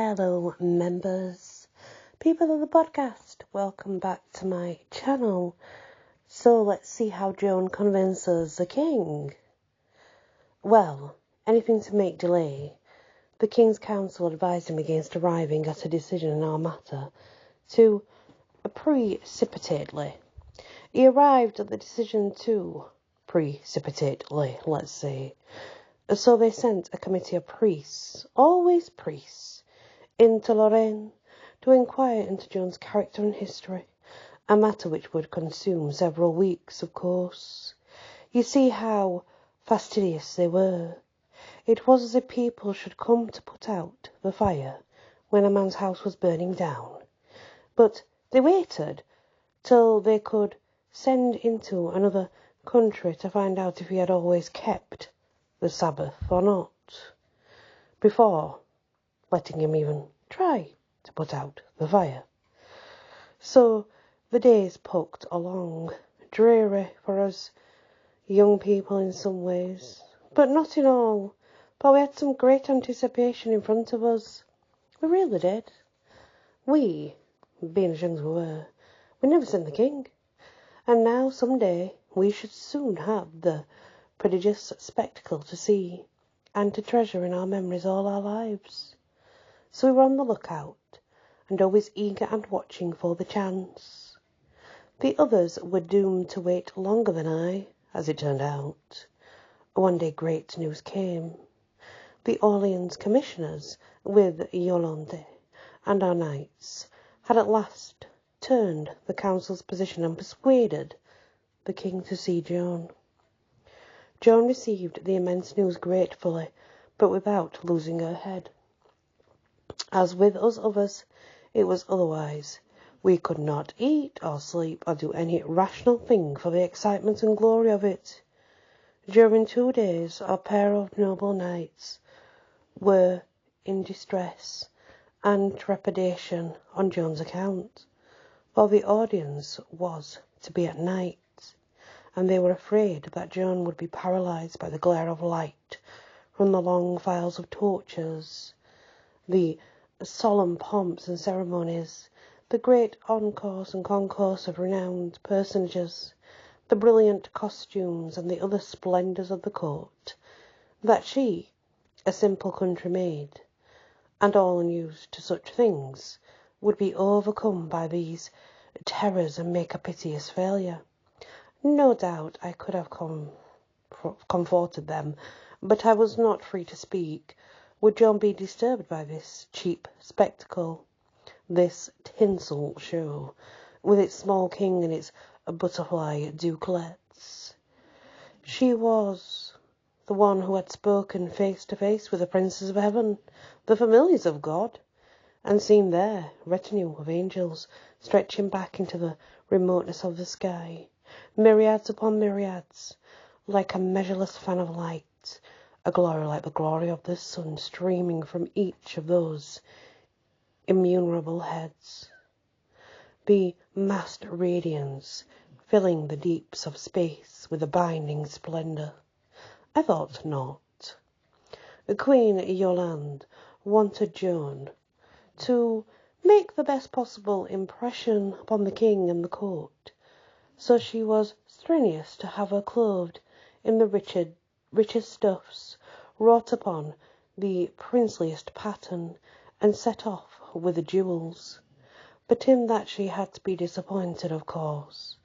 Hello members, people of the podcast, welcome back to my channel. So let's see how Joan convinces the king. Well, anything to make delay. The king's council advised him against arriving at a decision in our matter too precipitately. He arrived at the decision too precipitately, let's say. So they sent a committee of priests, always priests, into Lorraine to inquire into Joan's character and history, a matter which would consume several weeks, of course. You see how fastidious they were. It was as if people should come to put out the fire when a man's house was burning down. But they waited till they could send into another country to find out if he had always kept the Sabbath or not, before letting him even try to put out the fire. So the days poked along, dreary for us young people in some ways, but not in all, for we had some great anticipation in front of us. We really did. We, being as young as we were, we'd never seen the king, and now some day we should soon have the prodigious spectacle to see and to treasure in our memories all our lives. So we were on the lookout, and always eager and watching for the chance. The others were doomed to wait longer than I, as it turned out. One day great news came. The Orleans commissioners, with Yolande and our knights, had at last turned the council's position and persuaded the king to see Joan. Joan received the immense news gratefully, but without losing her head. As with us others, it was otherwise. We could not eat or sleep or do any rational thing for the excitement and glory of it. During 2 days, our pair of noble knights were in distress and trepidation on Joan's account, for the audience was to be at night, and they were afraid that Joan would be paralysed by the glare of light from the long files of torches, the solemn pomps and ceremonies, the great encores and concourse of renowned personages, the brilliant costumes and the other splendours of the court, that she, a simple country maid, and all unused to such things, would be overcome by these terrors and make a piteous failure. No doubt I could have comforted them, but I was not free to speak. Would Joan be disturbed by this cheap spectacle, this tinsel show, with its small king and its butterfly dukelets? She was the one who had spoken face to face with the princes of heaven, the familiars of God, and seen their retinue of angels stretching back into the remoteness of the sky, myriads upon myriads, like a measureless fan of light, a glory like the glory of the sun streaming from each of those innumerable heads, the massed radiance filling the deeps of space with a binding splendour. I thought not. Queen Yolande wanted Joan to make the best possible impression upon the king and the court, so she was strenuous to have her clothed in the richest stuffs, wrought upon the princeliest pattern, and set off with the jewels. But in that she had to be disappointed, of course,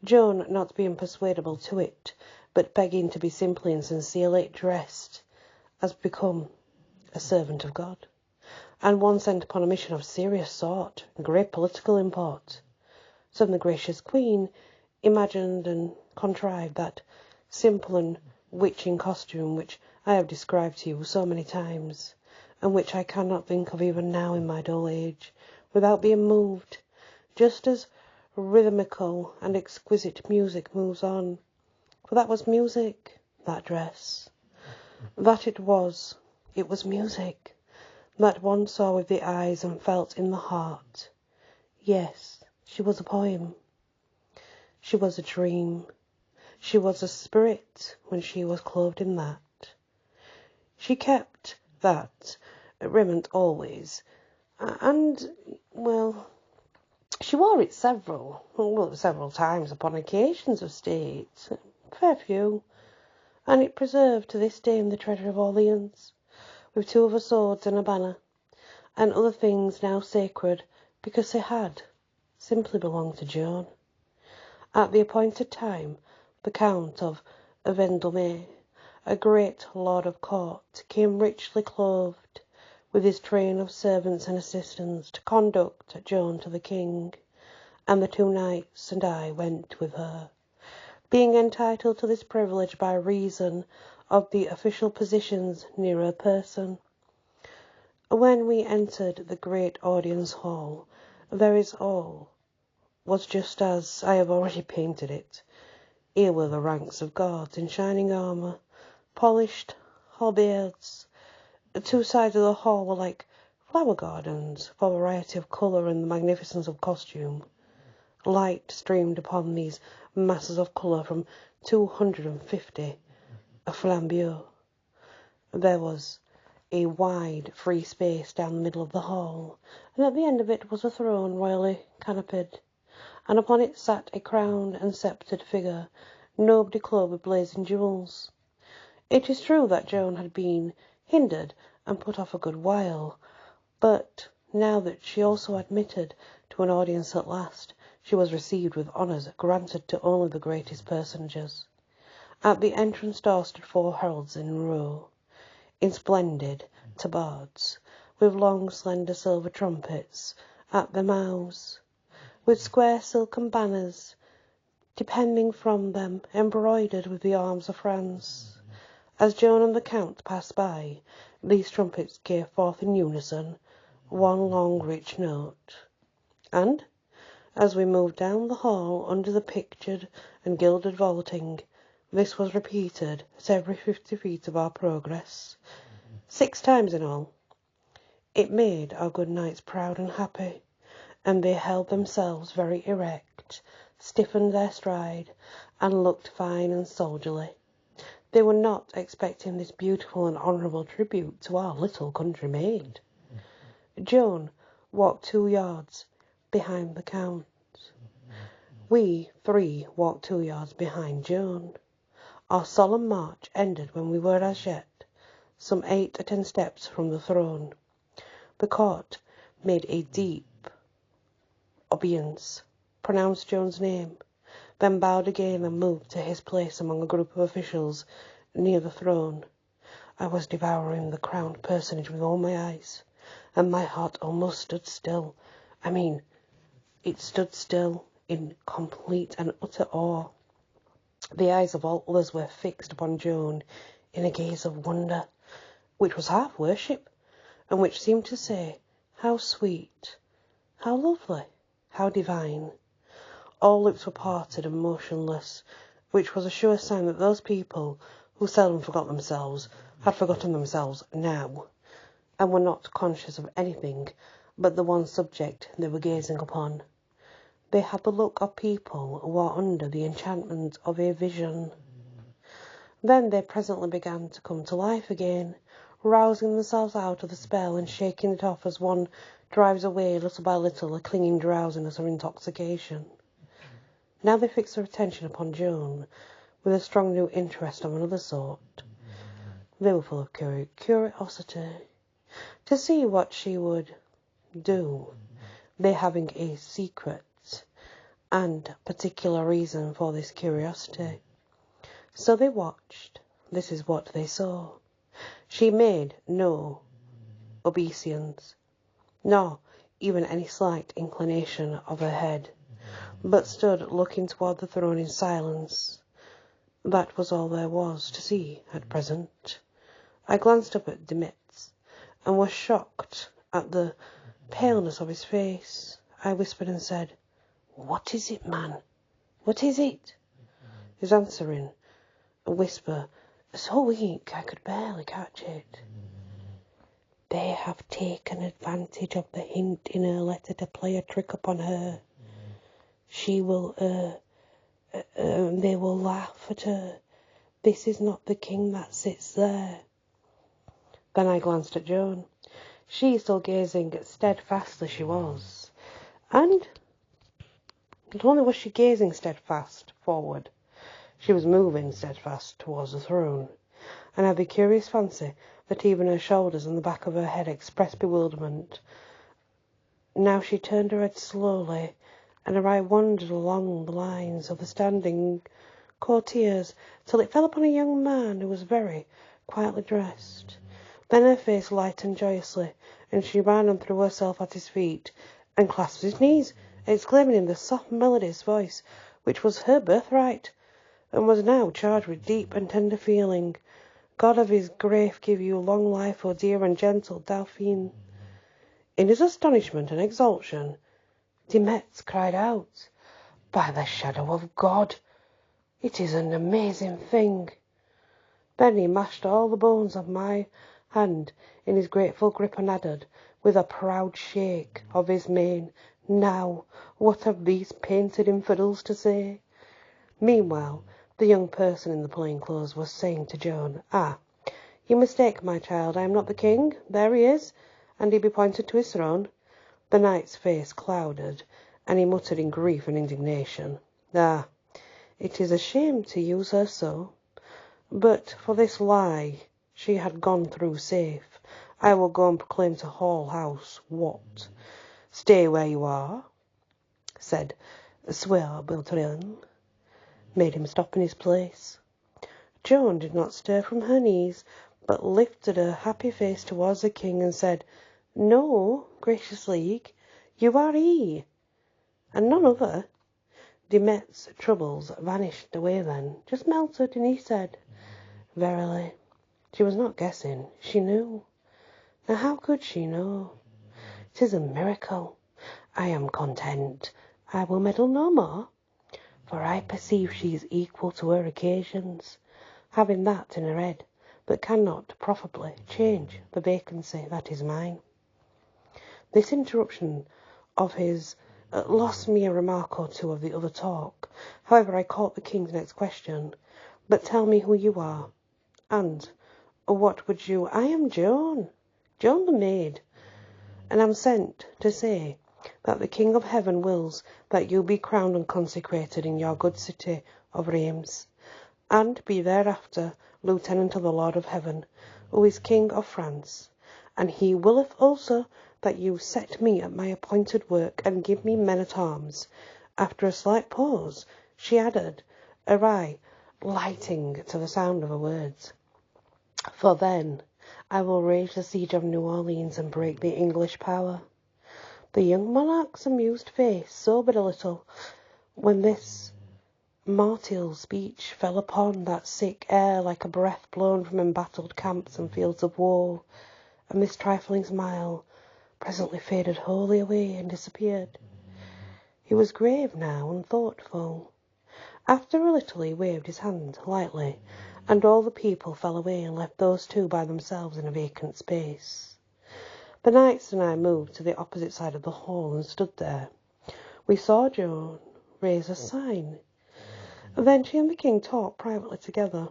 Joan not being persuadable to it, but begging to be simply and sincerely dressed as become a servant of God, and one sent upon a mission of serious sort and great political import. So the gracious queen imagined and contrived that simple and witching costume which I have described to you so many times, and which I cannot think of even now in my dull age, without being moved, just as rhythmical and exquisite music moves on. For that was music, that dress. That it was music, that one saw with the eyes and felt in the heart. Yes, she was a poem. She was a dream. She was a spirit when she was clothed in that. She kept that raiment always, and, well, she wore it several times upon occasions of state, a fair few, and it preserved to this day in the treasure of Orleans, with 2 of her swords and a banner, and other things now sacred because they had simply belonged to Joan. At the appointed time, the Count of Vendôme, a great lord of court, came richly clothed, with his train of servants and assistants, to conduct Joan to the king, and the 2 knights and I went with her, being entitled to this privilege by reason of the official positions near her person. When we entered the great audience hall, all was just as I have already painted it. Here were the ranks of guards in shining armour, polished halberds. The 2 sides of the hall were like flower gardens for variety of colour and the magnificence of costume. Light streamed upon these masses of colour from 250 flambeaux. There was a wide, free space down the middle of the hall, and at the end of it was a throne royally canopied, and upon it sat a crowned and sceptred figure, nobly clothed with blazing jewels. It is true that Joan had been hindered and put off a good while, but now that she also admitted to an audience at last, she was received with honours granted to only the greatest personages. At the entrance door stood 4 heralds in a row, in splendid tabards, with long slender silver trumpets at their mouths, with square silken banners depending from them, embroidered with the arms of France. As Joan and the Count passed by, these trumpets gave forth in unison one long rich note, and, as we moved down the hall under the pictured and gilded vaulting, this was repeated at every 50 feet of our progress, 6 times in all. It made our good knights proud and happy, and they held themselves very erect, stiffened their stride, and looked fine and soldierly. They were not expecting this beautiful and honourable tribute to our little country maid. Joan walked 2 yards behind the Count. We 3 walked 2 yards behind Joan. Our solemn march ended when we were as yet some 8 or 10 steps from the throne. The court made a deep obeisance, pronounced Joan's name, then bowed again and moved to his place among a group of officials near the throne. I was devouring the crowned personage with all my eyes, and my heart almost stood still. It stood still in complete and utter awe. The eyes of all others were fixed upon Joan in a gaze of wonder, which was half worship, and which seemed to say, how sweet, how lovely, how divine. All lips were parted and motionless, which was a sure sign that those people, who seldom forgot themselves, had forgotten themselves now, and were not conscious of anything but the one subject they were gazing upon. They had the look of people who are under the enchantment of a vision. Then they presently began to come to life again, rousing themselves out of the spell and shaking it off as one drives away little by little a clinging drowsiness or intoxication. Now they fixed their attention upon Joan with a strong new interest of another sort. They were full of curiosity to see what she would do, they having a secret and particular reason for this curiosity. So they watched. This is what they saw. She made no obeisance, nor even any slight inclination of her head, but stood looking toward the throne in silence. That was all there was to see at present. I glanced up at Demetz, and was shocked at the paleness of his face. I whispered and said, "What is it, man? What is it?" His answering, a whisper, so weak I could barely catch it. "They have taken advantage of the hint in her letter to play a trick upon her. She will, they will laugh at her. This is not the king that sits there." Then I glanced at Joan. she still gazing steadfastly she was. And not only was she gazing steadfast forward, she was moving steadfast towards the throne, and had the curious fancy that even her shoulders and the back of her head expressed bewilderment. Now she turned her head slowly, and her eye wandered along the lines of the standing courtiers till it fell upon a young man who was very quietly dressed. Then her face lightened joyously, and she ran and threw herself at his feet, and clasped his knees, exclaiming in the soft melodious voice which was her birthright, and was now charged with deep and tender feeling, "God of his grace give you long life, O dear and gentle Dauphine." In his astonishment and exultation, De Metz cried out, "By the shadow of God, it is an amazing thing!" Then he mashed all the bones of my hand in his grateful grip, and added, with a proud shake of his mane, "Now, what have these painted infidels to say?" Meanwhile, the young person in the plain clothes was saying to Joan, "Ah, you mistake, my child. I am not the king. There he is," and he pointed to his throne. The knight's face clouded, and he muttered in grief and indignation, "Ah, it is a shame to use her so. But for this lie she had gone through safe. I will go and proclaim to Hall House what?" "Stay where you are," said Sieur Beltran, made him stop in his place. Joan did not stir from her knees, but lifted her happy face towards the king and said, "No, gracious League, you are he, and none other." De Metz's troubles vanished away then, just melted, and he said, "Verily, she was not guessing, she knew. Now how could she know? 'Tis a miracle. I am content. I will meddle no more, for I perceive she is equal to her occasions, having that in her head, but cannot profitably change the vacancy that is mine." This interruption of his lost me a remark or two of the other talk. However, I caught the king's next question. "But tell me who you are, and what would you—" "I am Joan, Joan the maid, and am sent to say that the King of Heaven wills that you be crowned and consecrated in your good city of Reims, and be thereafter lieutenant of the Lord of Heaven, who is King of France. And he willeth also that you set me at my appointed work, and give me men-at-arms." After a slight pause, she added, her eye lighting to the sound of her words, "For then I will raise the siege of New Orleans and break the English power." The young monarch's amused face sobered a little when this martial speech fell upon that sick air like a breath blown from embattled camps and fields of war, and this trifling smile presently faded wholly away and disappeared. He was grave now and thoughtful. After a little he waved his hand lightly, and all the people fell away and left those two by themselves in a vacant space. The knights and I moved to the opposite side of the hall and stood there. We saw Joan raise a sign. Then she and the king talked privately together.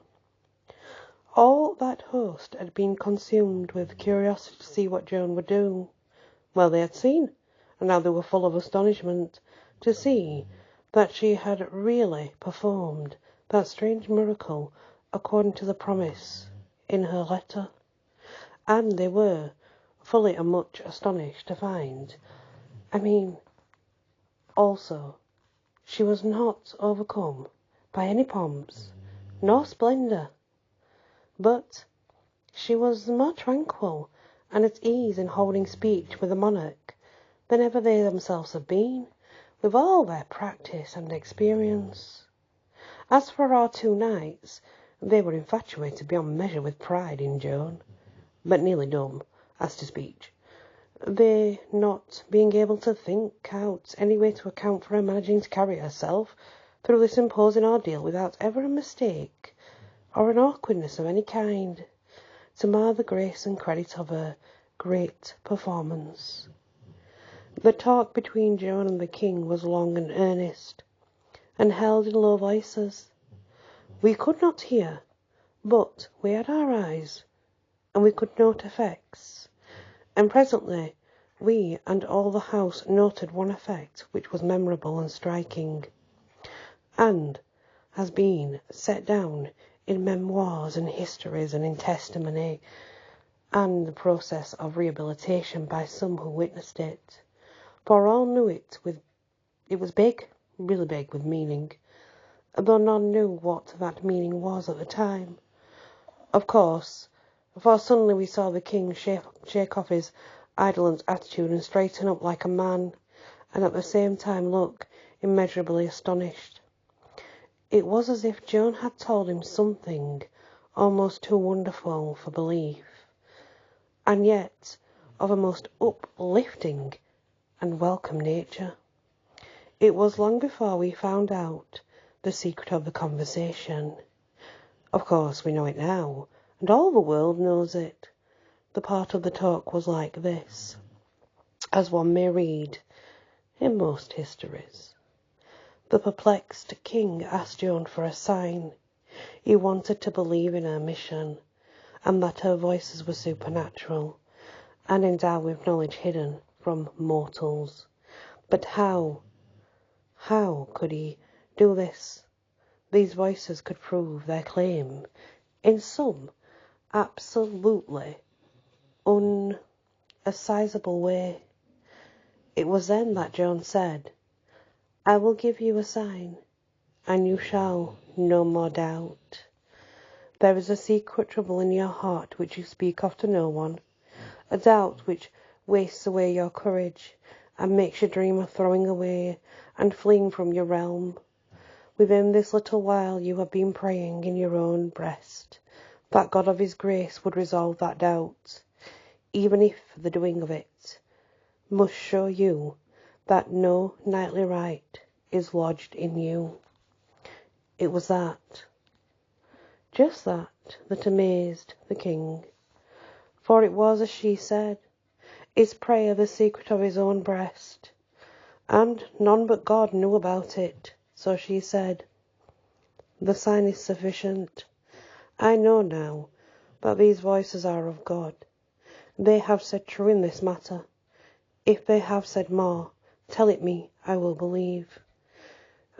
All that host had been consumed with curiosity to see what Joan would do. Well, they had seen, and now they were full of astonishment to see that she had really performed that strange miracle according to the promise in her letter. And they were fully and much astonished to find, also, she was not overcome by any pomps nor splendour, but she was more tranquil and at ease in holding speech with the monarch than ever they themselves had been, with all their practice and experience. As for our two knights, they were infatuated beyond measure with pride in Joan, but nearly dumb as to speech, they not being able to think out any way to account for her managing to carry herself through this imposing ordeal without ever a mistake or an awkwardness of any kind to mar the grace and credit of her great performance. The talk between Joan and the king was long and earnest, and held in low voices. We could not hear, but we had our eyes, and we could note effects, And presently we and all the house noted one effect which was memorable and striking, and has been set down in memoirs and histories and in testimony and the process of rehabilitation by some who witnessed it. For all knew it was big, really big with meaning, though none knew what that meaning was at the time. Of course, for suddenly we saw the king shake off his indolent attitude and straighten up like a man, and at the same time look immeasurably astonished. It was as if Joan had told him something almost too wonderful for belief, and yet of a most uplifting and welcome nature. It was long before we found out the secret of the conversation. Of course we know it now, and all the world knows it. The part of the talk was like this, as one may read in most histories. The perplexed king asked Joan for a sign. He wanted to believe in her mission, and that her voices were supernatural, and endowed with knowledge hidden from mortals. But how could he do this? These voices could prove their claim in some absolutely unassizable way. It was then that Joan said, "I will give you a sign, and you shall no more doubt. There is a secret trouble in your heart which you speak of to no one, a doubt which wastes away your courage and makes you dream of throwing away and fleeing from your realm. Within this little while you have been praying in your own breast that God of his grace would resolve that doubt, even if the doing of it must show you that no knightly right is lodged in you." It was that, just that amazed the king, for it was, as she said, his prayer the secret of his own breast, and none but God knew about it. So she said, "The sign is sufficient. I know now that these voices are of God. They have said true in this matter. If they have said more, tell it me, I will believe.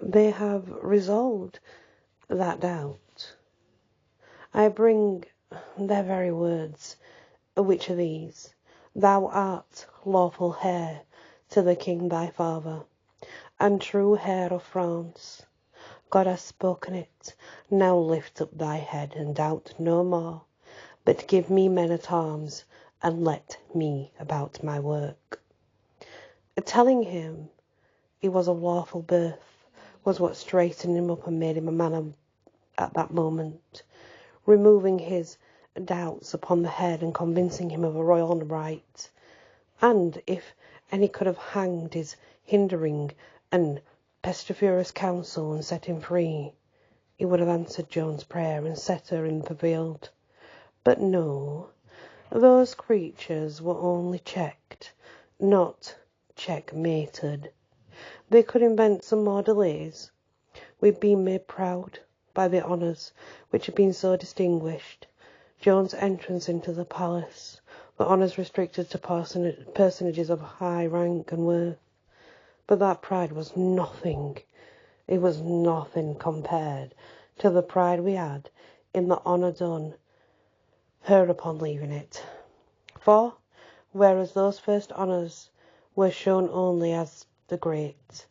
They have resolved that doubt. I bring their very words. Which are these? Thou art lawful heir to the king thy father, and true heir of France. God has spoken it. Now lift up thy head, and doubt no more, but give me men at arms, and let me about my work." Telling him he was of lawful birth was what straightened him up and made him a man at that moment, removing his doubts upon the head and convincing him of a royal right. And if any could have hanged his hindering and pestiferous counsel and set him free, he would have answered Joan's prayer and set her in the field. But no, those creatures were only checked, not checkmated. They could invent some more delays. We'd been made proud by the honours which had been so distinguished. Joan's entrance into the palace, the honours restricted to personages of high rank and worth. But that pride was nothing. It was nothing compared to the pride we had in the honour done her upon leaving it. For, whereas those first honours were shown only as the great,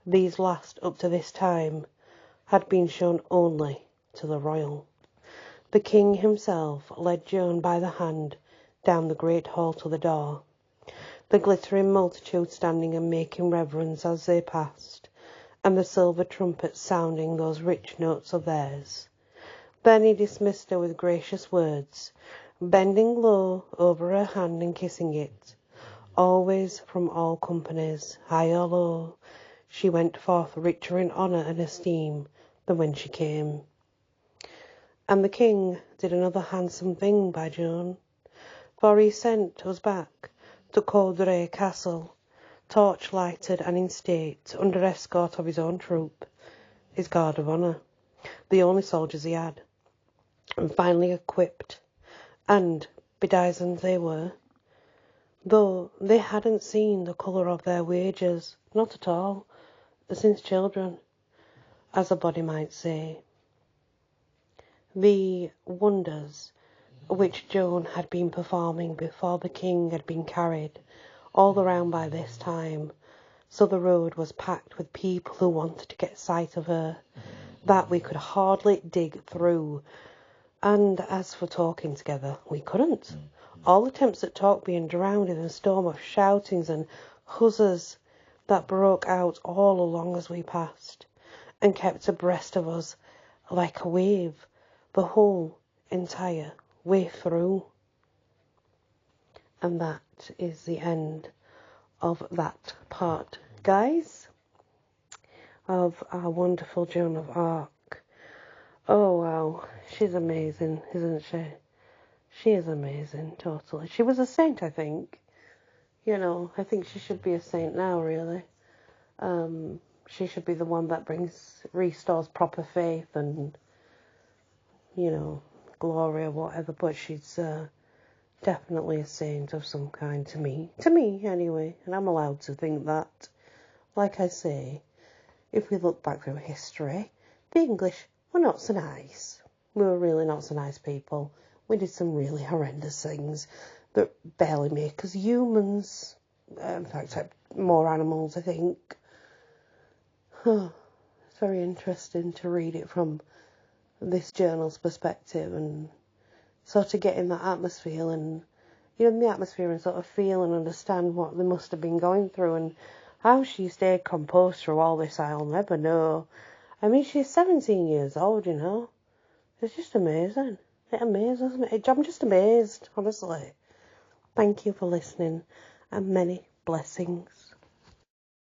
these last up to this time had been shown only to the royal. The king himself led Joan by the hand down the great hall to the door, the glittering multitude standing and making reverence as they passed, and the silver trumpets sounding those rich notes of theirs. Then he dismissed her with gracious words, bending low over her hand and kissing it. Always from all companies, high or low, she went forth richer in honour and esteem than when she came. And the king did another handsome thing by Joan, for he sent us back to Coudray Castle, torch-lighted and in state, under escort of his own troop, his guard of honour, the only soldiers he had, and finely equipped, and bedizened they were. though they hadn't seen the colour of their wages, not at all, since children, as a body might say. The wonders which Joan had been performing before the king had been carried all around by this time, so the road was packed with people who wanted to get sight of her, that we could hardly dig through. And as for talking together, we couldn't. All attempts at talk being drowned in a storm of shoutings and huzzas that broke out all along as we passed, and kept abreast of us like a wave, the whole entire way through. And that is the end of that part, guys, of our wonderful Joan of Arc. Oh wow, she's amazing, isn't she? She is amazing, totally. She was a saint, I think. You know, I think she should be a saint now, really. She should be the one that restores proper faith and, you know, glory or whatever. But she's definitely a saint of some kind to me. To me, anyway. And I'm allowed to think that. Like I say, if we look back through history, the English were not so nice. We were really not so nice people. We did some really horrendous things that barely make us humans. In fact, more animals, I think. It's very interesting to read it from this journal's perspective and sort of get in that atmosphere and, you know, in the atmosphere and sort of feel and understand what they must have been going through and how she stayed composed through all this, I'll never know. I mean, she's 17 years old, you know. It's just amazing. It amazes me. I'm just amazed, honestly. Thank you for listening, and many blessings.